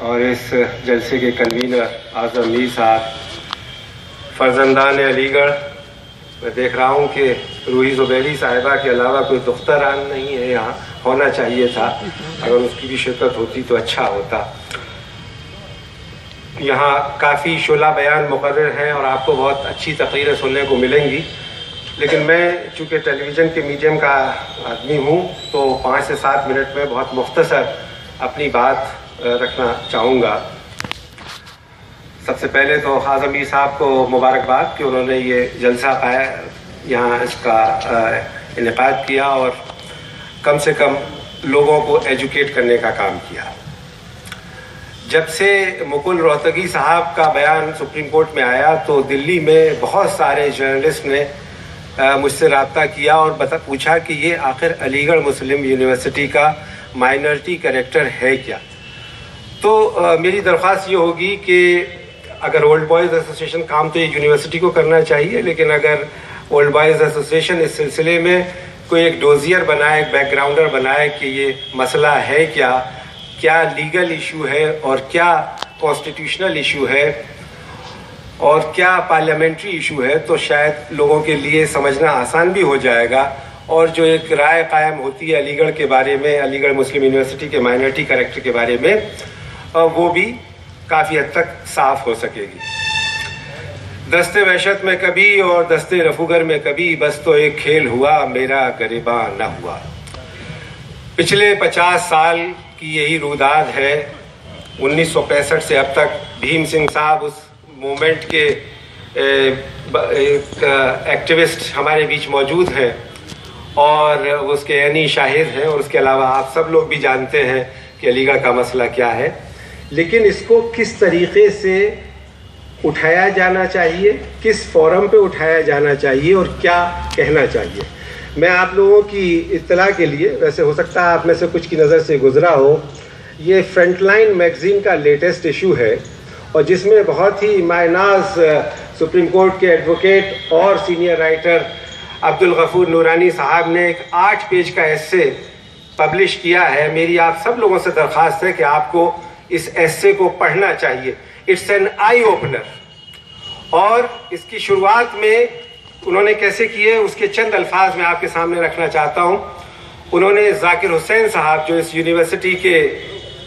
اور اس جلسے کے کنوینر اعظم میر صاحب، فرزندان علی گڑھ، میں دیکھ رہا ہوں کہ روحی زبیری صاحبہ کے علاوہ کوئی دختران نہیں ہے یہاں، ہونا چاہیے تھا، اگر اس کی بھی شرکت ہوتی تو اچھا ہوتا۔ یہاں کافی شعلہ بیان مقرر ہیں اور آپ کو بہت اچھی تقریریں سننے کو ملیں گی، لیکن میں چونکہ ٹیلی ویژن کے میڈیم کا آدمی ہوں تو 5 سے 7 منٹ میں بہت مختصر اپنی بات رکھنا چاہوں گا۔ سب سے پہلے تو اعظم میر صاحب کو مبارکباد کہ انہوں نے یہ جلسہ یہاں اس کا انعقاد کیا اور کم سے کم لوگوں کو ایجوکیٹ کرنے کا کام کیا۔ جب سے مکل روہتگی صاحب کا بیان سپریم کورٹ میں آیا تو دلی میں بہت سارے جرنلسٹ نے مجھ سے رابطہ کیا اور پوچھا کہ یہ آخر علی گڑھ مسلم یونیورسٹی کا مائنرٹی کریکٹر ہے کیا۔ تو میری درخواست یہ ہوگی کہ اگر اولڈ بوائز ایسوسیشن کام تو یہ یونیورسٹی کو کرنا چاہیے، لیکن اگر اولڈ بوائز ایسوسیشن اس سلسلے میں کوئی ایک ڈوزیئر بنائے، ایک بیک گراؤنڈر بنائے کہ یہ مسئلہ ہے کیا لیگل ایشو ہے اور کیا کانسٹیٹیوشنل ایشو ہے اور کیا پارلیمنٹری ایشو ہے، تو شاید لوگوں کے لیے سمجھنا آسان بھی ہو جائے گا، اور جو ایک رائے قائم ہوتی ہے علی گڑھ کے بارے میں، علی گڑھ مسلم یونیورسٹی کے مائنرٹی کریکٹر کے بارے میں، وہ بھی کافی حد تک صاف ہو سکے گی۔ دست وحشت میں کبھی اور دست رفوگر میں کبھی، بس تو ایک کھیل ہوا میرا گریباں نہ ہوا۔ پچھلے 50 سال کی یہی روداد ہے۔ 1965 سے اب تک بھیم سنگھ صاحب اس موومنٹ کے ایکٹیوسٹ ہمارے بیچ موجود ہیں اور اس کے عینی شاہد ہیں، اور اس کے علاوہ آپ سب لوگ بھی جانتے ہیں کہ علی گڑھ کا مسئلہ کیا ہے، لیکن اس کو کس طریقے سے اٹھایا جانا چاہیے، کس فورم پہ اٹھایا جانا چاہیے اور کیا کہنا چاہیے۔ میں آپ لوگوں کی اطلاع کے لیے، ویسے ہو سکتا ہے آپ میں سے کچھ کی نظر سے گزرا ہو، یہ فرنٹ لائن میگزین کا لیٹسٹ ایشو ہے، اور جس میں بہت ہی مائناز سپریم کورٹ کے ایڈوکیٹ اور سینئر رائٹر عبدالغفور نورانی صاحب نے ایک 8 پیج کا ایسے پبلش کیا ہے۔ میری آپ سب لوگوں سے درخواست ہے کہ آپ کو اس ایسے کو پڑھنا چاہیے۔ اٹس این آئی اوپنر، اور اس کی شروعات میں انہوں نے کیسے کیے اس کے چند الفاظ میں آپ کے سامنے رکھنا چاہتا ہوں۔ انہوں نے ذاکر حسین صاحب، جو اس یونیورسٹی کے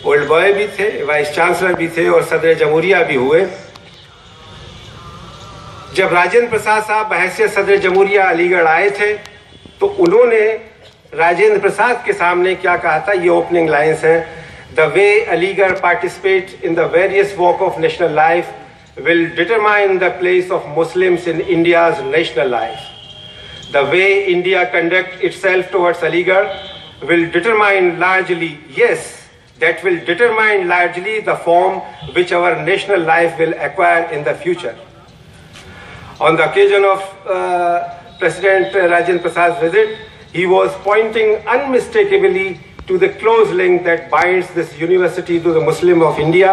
اولڈ بوائے بھی تھے، وائس چانسلر بھی تھے اور صدر جمہوریہ بھی ہوئے، جب راجندر پرساد صاحب بحیثیت صدر جمہوریہ علی گڑھ آئے تھے تو انہوں نے راجندر پرساد کے سامنے کیا کہا تھا، یہ اوپننگ لائنز ہیں: The way Aligarh participates in the various walk of national life will determine the place of Muslims in India's national life. The way India conducts itself towards Aligarh will determine largely, yes, that will determine largely the form which our national life will acquire in the future. On the occasion of President Rajendra Prasad's visit, he was pointing unmistakably to the close link that binds this university to the Muslim of India,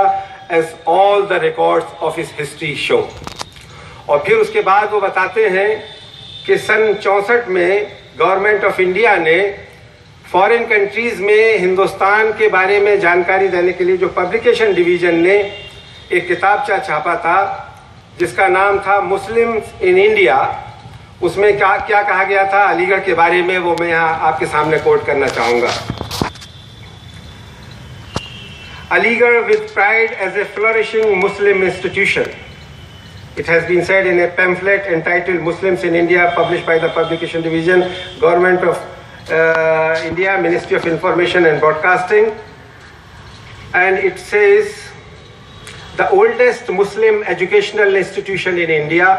as all the records of his history show. اور پھر اس کے بعد وہ بتاتے ہیں کہ سن 64 میں government of India نے فورن کنٹریز میں ہندوستان کے بارے میں جانکاری دینے کے لیے جو پبلیکیشن ڈویژن نے ایک کتابچہ چھاپا تھا جس کا نام تھا مسلمز ان انڈیا، اس میں کیا کہا گیا تھا علی گڑھ کے بارے میں، وہ میں یہاں آپ کے سامنے کوٹ کرنا چاہوں گا۔ Aligarh with pride as a flourishing Muslim institution. It has been said in a pamphlet entitled Muslims in India, published by the Publication Division, Government of India, Ministry of Information and Broadcasting. And it says, the oldest Muslim educational institution in India,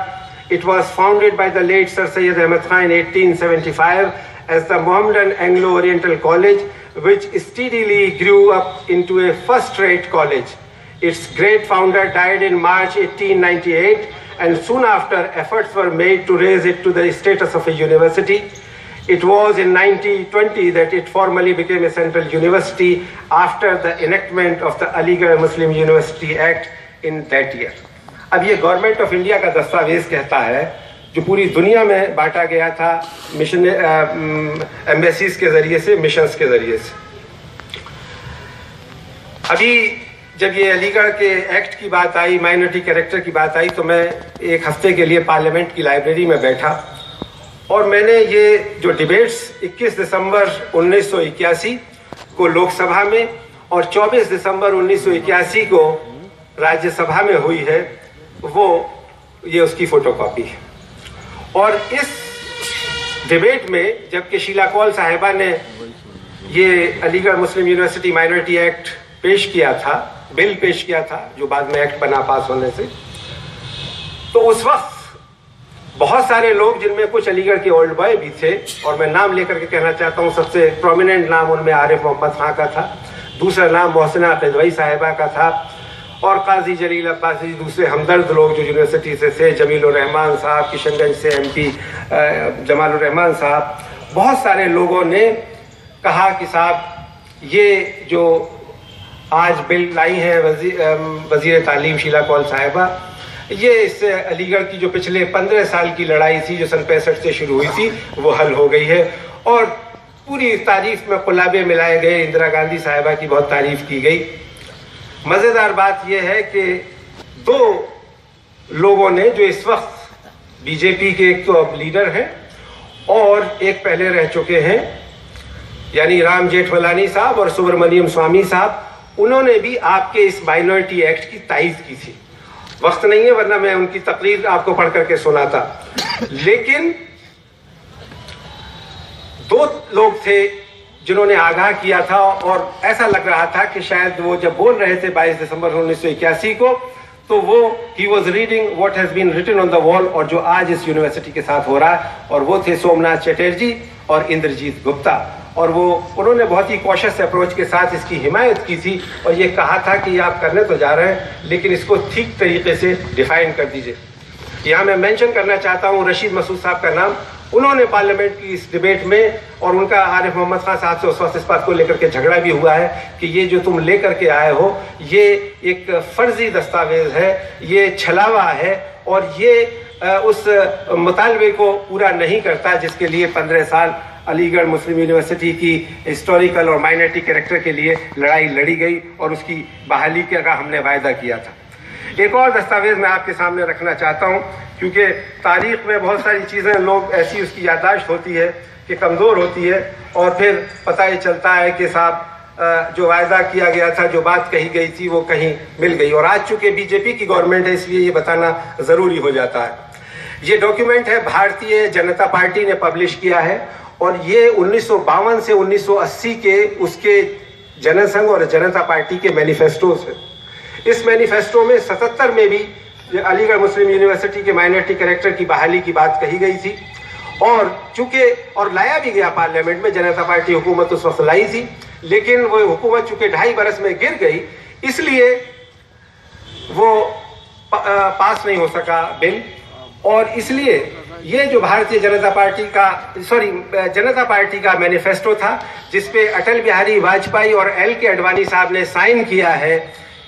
it was founded by the late Sir Syed Ahmad Khan in 1875 as the Mohammedan Anglo-Oriental College, which steadily grew up into a first-rate college. Its great founder died in March 1898, and soon after efforts were made to raise it to the status of a university. It was in 1920 that it formally became a central university after the enactment of the Aligarh Muslim University Act in that year. اب یہ government of India کا دستاویز کہتا ہے جو پوری دنیا میں بانٹا گیا تھا مشن ایمبیسیز کے ذریعے سے، مشنز کے ذریعے سے۔ ابھی جب یہ علی گڑھ کے ایکٹ کی بات آئی, مائنورٹی کریکٹر کی بات آئی, تو میں ایک ہفتے کے لیے پارلیمنٹ کی لائبریری میں بیٹھا اور میں نے یہ جو ڈیبیٹس 21 دسمبر 1981 کو لوک سبھا میں اور 24 دسمبر 1981 کو راجیہ سبھا میں ہوئی ہے, وہ یہ اس کی فوٹو کاپی ہے. اور اس ڈیبیٹ میں جبکہ شیلا کول صاحبہ نے یہ علی گڑھ مسلم یونیورسٹی مائنورٹی ایکٹ پیش کیا تھا, بل پیش کیا تھا جو بعد میں ایکٹ بنا پاس ہونے سے, تو اس وقت بہت سارے لوگ جن میں کچھ علی گڑھ کے اولڈ بوائے بھی تھے, اور میں نام لے کر کے کہنا چاہتا ہوں سب سے پرومیننٹ نام ان میں عارف محمد خان کا تھا, دوسرا نام محسنہ قدوئی صاحبہ کا تھا, اور قاضی جلیل عباسی, دوسرے ہمدرد لوگ جو یونیورسٹی سے تھے, جمیل الرحمان صاحب, کشن گنج سے ایم پی جمال الرحمان صاحب. بہت سارے لوگوں نے کہا کہ صاحب یہ جو آج بل لائی ہے وزیر تعلیم شیلا کول صاحبہ, یہ اس سے علی گڑھ کی جو پچھلے 15 سال کی لڑائی تھی جو سن 65 سے شروع ہوئی تھی وہ حل ہو گئی ہے. اور پوری تعریف میں قلابے ملائے گئے, اندرا گاندھی صاحبہ کی بہت تعریف کی گئی. مزیدار بات یہ ہے کہ دو لوگوں نے جو اس وقت بی جے پی کے ایک تو اب لیڈر ہیں اور ایک پہلے رہ چکے ہیں, یعنی رام جیٹھ ملانی صاحب اور سبرمنیم سوامی صاحب, انہوں نے بھی آپ کے اس مائنورٹی ایکٹ کی تائید کی تھی. وقت نہیں ہے ورنہ میں ان کی تقریر آپ کو پڑھ کر کے سناتا. لیکن دو لوگ تھے جنہوں نے آگاہ کیا تھا, اور ایسا لگ رہا تھا کہ شاید وہ جب بول رہے تھے 22 دسمبر 1981 کو, تو وہ he was reading what has been written on the wall, اور جو آج اس یونیورسٹی کے ساتھ ہو رہا ہے, اور وہ تھے سومناتھ چٹرجی اور اندرجیت گپتا. اور انہوں نے بہت ہی کوشش اپروچ کے ساتھ اس کی حمایت کی تھی, اور یہ کہا تھا کہ یہ آپ کرنے تو جا رہے ہیں لیکن اس کو ٹھیک طریقے سے ڈیفائن کر دیجئے. یہاں میں مینشن کرنا چاہتا ہوں رشید مسعود صاحب کا نام. انہوں نے پارلیمنٹ کی اس ڈیبیٹ میں, اور ان کا عارف محمد خان صاحب سے اس وقت اس بات کو لے کر کے جھگڑا بھی ہوا ہے کہ یہ جو تم لے کر کے آئے ہو یہ ایک فرضی دستاویز ہے, یہ چھلاوا ہے, اور یہ اس مطالبے کو پورا نہیں کرتا جس کے لیے 15 سال علی گڑھ مسلم یونیورسٹی کی ہسٹوریکل اور مائنورٹی کریکٹر کے لیے لڑائی لڑی گئی اور اس کی بحالی کا ہم نے وعدہ کیا تھا. ایک اور دستاویز میں آپ کے سامنے رکھنا چاہتا ہوں, کیونکہ تاریخ میں بہت ساری چیزیں لوگ ایسی اس کی یادداشت ہوتی ہے کہ کمزور ہوتی ہے, اور پھر پتہ یہ چلتا ہے کہ صاحب جو وعدہ کیا گیا تھا, جو بات کہی گئی تھی وہ کہیں مل گئی. اور آج چونکہ بی جے پی کی گورنمنٹ ہے اس لیے یہ بتانا ضروری ہو جاتا ہے. یہ ڈاکیومنٹ ہے بھارتیہ جنتا پارٹی نے پبلش کیا ہے, اور یہ 1952 سے 1980 کے اس کے جن سنگھ اور جنتا پارٹی کے مینیفیسٹوز ہیں. اس مینیفیسٹو میں 77 میں بھی علی گڑھ مسلم یونیورسٹی کے مائنورٹی کریکٹر کی بحالی کی بات کہی گئی تھی, اور چونکہ اور لایا بھی گیا پارلیمنٹ میں, جنتا پارٹی حکومت اس وقت لائی تھی, لیکن وہ حکومت چونکہ 2.5 برس میں گر گئی اس لیے وہ پاس نہیں ہو سکا بل. اور اس لیے یہ جو بھارتیہ جنتا پارٹی کا مینیفیسٹو تھا جس پہ اٹل بہاری واجپئی اور ایل کے اڈوانی صاحب نے سائن کیا ہے,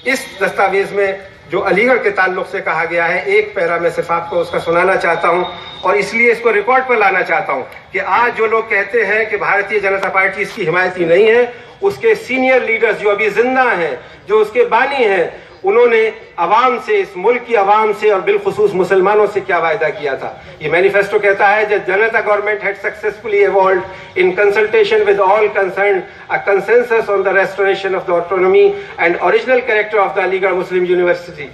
اس دستاویز میں جو علی گڑھ کے تعلق سے کہا گیا ہے, ایک پیرا میں صرف آپ کو اس کا سنانا چاہتا ہوں, اور اس لیے اس کو ریکارڈ پر لانا چاہتا ہوں کہ آج جو لوگ کہتے ہیں کہ بھارتیہ جنتا پارٹی اس کی حمایتی نہیں ہے, اس کے سینئر لیڈرز جو ابھی زندہ ہیں, جو اس کے بانی ہیں, انہوں نے عوام سے, اس ملک کی عوام سے اور بالخصوص مسلمانوں سے کیا وعدہ کیا تھا. یہ مینیفیسٹو کہتا ہے that Janata government had successfully evolved in consultation with all concerned a consensus on the restoration of the autonomy and original character of the Aligarh Muslim University,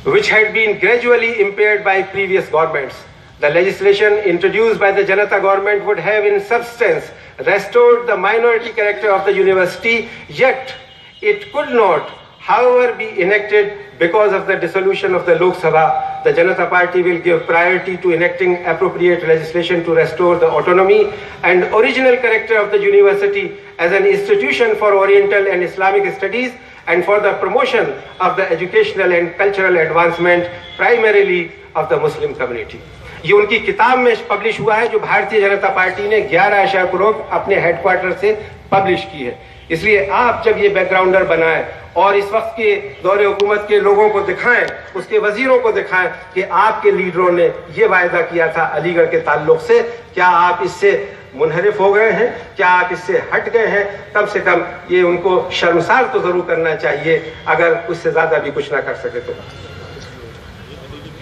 which had been gradually impaired by previous governments. The legislation introduced by the Janata government would have in substance restored the minority character of the university, yet it could not, however, be enacted because of the dissolution of the Lok Sabha. The Janata Party will give priority to enacting appropriate legislation to restore the autonomy and original character of the university as an institution for Oriental and Islamic studies and for the promotion of the educational and cultural advancement primarily of the Muslim community. یہ ان کی کتاب میں publish ہوا ہے جو Bharatiya Janata party نے 11 اشاع فروغ اپنے ہیڈ کوارٹر سے پبلش کی ہے. اس لیے آپ جب یہ بیک گراؤنڈر بنائیں اور اس وقت کے دور حکومت کے لوگوں کو دکھائیں, اس کے وزیروں کو دکھائیں کہ آپ کے لیڈروں نے یہ وعدہ کیا تھا علی گڑھ کے تعلق سے, کیا آپ اس سے منحرف ہو گئے ہیں, کیا آپ اس سے ہٹ گئے ہیں؟ کم سے کم یہ ان کو شرمسار تو ضرور کرنا چاہیے, اگر اس سے زیادہ بھی کچھ نہ کر سکے تو.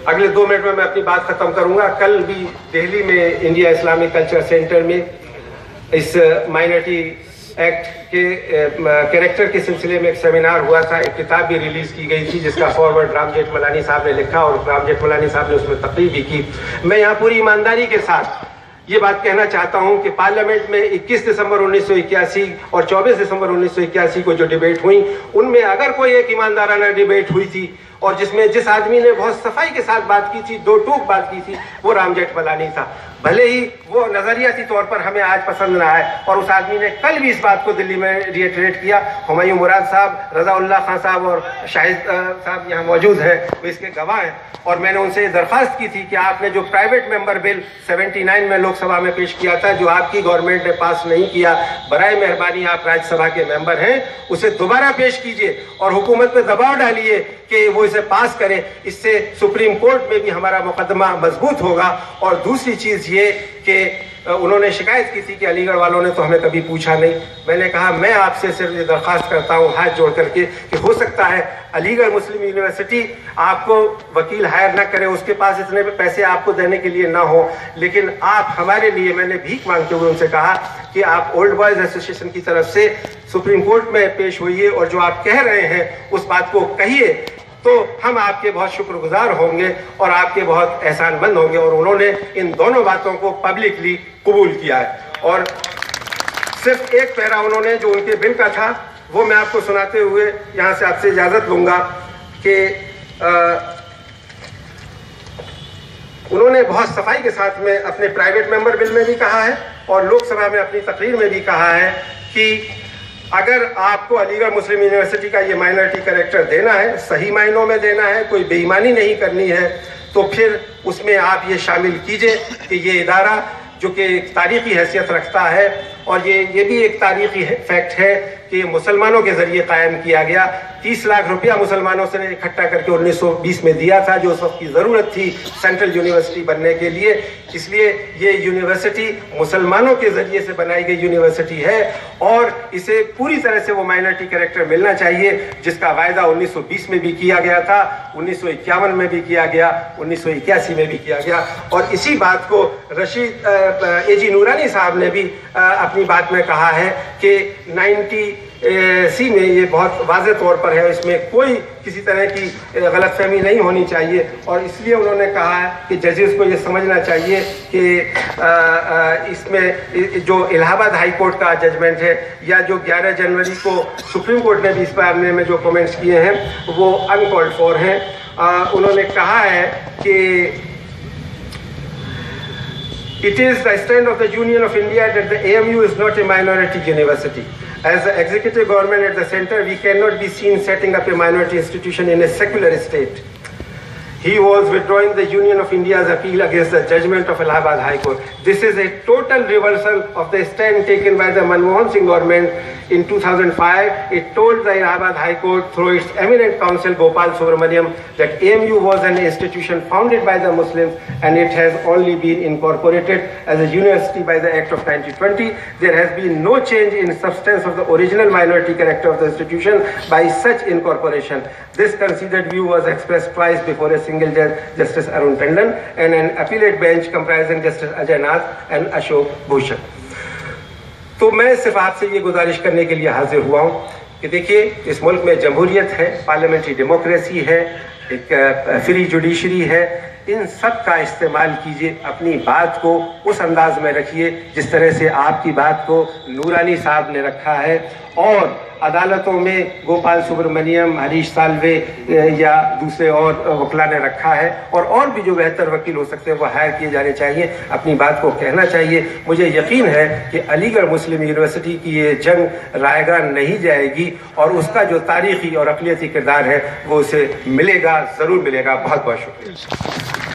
اگلے 2 منٹ میں اپنی بات ختم کروں گا. کل بھی دہلی میں انڈیا اسلامک کلچر سینٹر میں اس مائنرٹی ایکٹ کے کریکٹر کے سلسلے میں ایک سیمینار ہوا تھا. ایک کتاب بھی ریلیز کی گئی تھی جس کا فارورڈ رام جیٹھ ملانی صاحب نے لکھا, اور رام جیٹھ ملانی صاحب نے اس میں تقریر بھی کی. میں یہاں پوری ایمانداری کے ساتھ یہ بات کہنا چاہتا ہوں کہ پارلیمنٹ میں 21 دسمبر 1981 اور 24 دسمبر 1981 کو جو ڈیبیٹ ہوئی, ان میں اگر کوئی ایک ایماندارانہ ڈیبیٹ ہوئی تھی اور جس میں جس آدمی نے بہت صفائی کے ساتھ بات کی تھی, 2 ٹوک بات کی تھی, وہ رام جیٹھ ملانی تھا. بھلے ہی وہ نظریاتی طور پر ہمیں آج پسند نہ آئے, اور اس آدمی نے کل بھی اس بات کو دلی میں ریٹریٹ کیا. ہمایوں مراد صاحب, رضا اللہ خان صاحب اور شاہد صاحب یہاں موجود ہیں, وہ اس کے گواہ ہیں. اور میں نے ان سے درخواست کی تھی کہ آپ نے جو پرائیویٹ ممبر بل 79 میں لوک سبھا میں پیش کیا تھا, جو آپ کی گورنمنٹ نے پاس نہیں کیا, برائے مہربانی آپ راجیہ سبھا کے ممبر ہیں, اسے دوبارہ پیش کیجئے اور حکومت پہ دباؤ ڈالیے کہ وہ اسے پاس کرے. اس سے سپریم کورٹ میں بھی ہمارا مقدمہ مضبوط ہوگا. اور دوسری چیز یہ کہ انہوں نے شکایت کی تھی کہ علی گڑھ والوں نے تو ہمیں کبھی پوچھا نہیں. میں نے کہا میں آپ سے صرف یہ درخواست کرتا ہوں ہاتھ جوڑ کر کے کہ ہو سکتا ہے علی گڑھ مسلم یونیورسٹی آپ کو وکیل ہائر نہ کرے, اس کے پاس اتنے پیسے آپ کو دینے کے لیے نہ ہو, لیکن آپ ہمارے لیے, میں نے بھیک مانگتے ہوئے ان سے کہا کہ آپ اولڈ بوائز ایسوسیشن کی طرف سے سپریم کورٹ میں پیش ہوئیے اور جو آپ کہہ رہے ہیں اس بات کو کہیے, تو ہم آپ کے بہت شکر گزار ہوں گے اور آپ کے بہت احسان مند ہوں گے. اور انہوں نے ان دونوں باتوں کو پبلکلی قبول کیا ہے. اور صرف ایک پیرا انہوں نے جو ان کے بل کا تھا وہ میں آپ کو سناتے ہوئے یہاں سے آپ سے اجازت لوں گا کہ انہوں نے بہت صفائی کے ساتھ میں اپنے پرائیویٹ ممبر بل میں بھی کہا ہے اور لوک سبھا میں اپنی تقریر میں بھی کہا ہے کہ اگر آپ کو علی گڑھ مسلم یونیورسٹی کا یہ مائنرٹی کریکٹر دینا ہے, صحیح معنوں میں دینا ہے, کوئی بے ایمانی نہیں کرنی ہے, تو پھر اس میں آپ یہ شامل کیجئے کہ یہ ادارہ جو کہ ایک تاریخی حیثیت رکھتا ہے, اور یہ بھی ایک تاریخی فیکٹ ہے کہ یہ مسلمانوں کے ذریعے قائم کیا گیا. 30 لاکھ روپیہ مسلمانوں سے اکٹھا کر کے 1920 میں دیا تھا, جو اس وقت کی ضرورت تھی سینٹرل یونیورسٹی بننے کے لیے. اس لیے یہ یونیورسٹی مسلمانوں کے ذریعے سے بنائی گئی یونیورسٹی ہے, اور اسے پوری طرح سے وہ مائنرٹی کریکٹر ملنا چاہیے جس کا وعدہ 1920 میں بھی کیا گیا تھا, 1951 میں بھی کیا گیا, 1981 میں بھی کیا گیا. اور اسی بات کو رشید AG نورانی صاحب نے بھی اپنی بات میں کہا ہے کہ 90C میں یہ بہت واضح طور پر ہے, اس میں کوئی کسی طرح کی غلط فہمی نہیں ہونی چاہیے. اور اس لیے انہوں نے کہا ہے کہ ججز کو یہ سمجھنا چاہیے کہ اس میں جو الہ آباد ہائی کورٹ کا ججمنٹ ہے یا جو 11 جنوری کو سپریم کورٹ نے بھی اس بارے میں جو کمنٹس کیے ہیں وہ انکالڈ فور ہیں. انہوں نے کہا ہے کہ it is the stand of the Union of India that the AMU is not a minority university. As the executive government at the center, we cannot be seen setting up a minority institution in a secular state. He was withdrawing the Union of India's appeal against the judgment of Allahabad High Court. This is a total reversal of the stand taken by the Manmohan Singh government in 2005. It told the Allahabad High Court through its eminent counsel Gopal Subramaniam that AMU was an institution founded by the Muslims and it has only been incorporated as a university by the Act of 1920. There has been no change in substance of the original minority character of the institution by such incorporation. This considered view was expressed twice before a single judge, Justice Arun Tandon, and an appellate bench comprising Justice Ajay Nath and Ashok Bhushan. تو میں صرف آپ سے یہ گزارش کرنے کے لیے حاضر ہوا ہوں کہ دیکھیے اس ملک میں جمہوریت ہے, پارلیمنٹری ڈیموکریسی ہے, ایک فری جوڈیشری ہے, ان سب کا استعمال کیجئے, اپنی بات کو اس انداز میں رکھیے جس طرح سے آپ کی بات کو نورانی صاحب نے رکھا ہے, اور عدالتوں میں گوپال سبرمنیم, ہریش سالوے یا دوسرے اور وکلا نے رکھا ہے, اور بھی جو بہتر وکیل ہو سکتے ہیں وہ ہائر کیے جانے چاہیے. اپنی بات کو کہنا چاہیے. مجھے یقین ہے کہ علی گڑھ مسلم یونیورسٹی کی یہ جنگ رائے گاہ نہیں جائے گی, اور اس کا جو تاریخی اور اقلیتی کردار ہے وہ اسے ملے گا, ضرور ملے گا. بہت بہت شکریہ.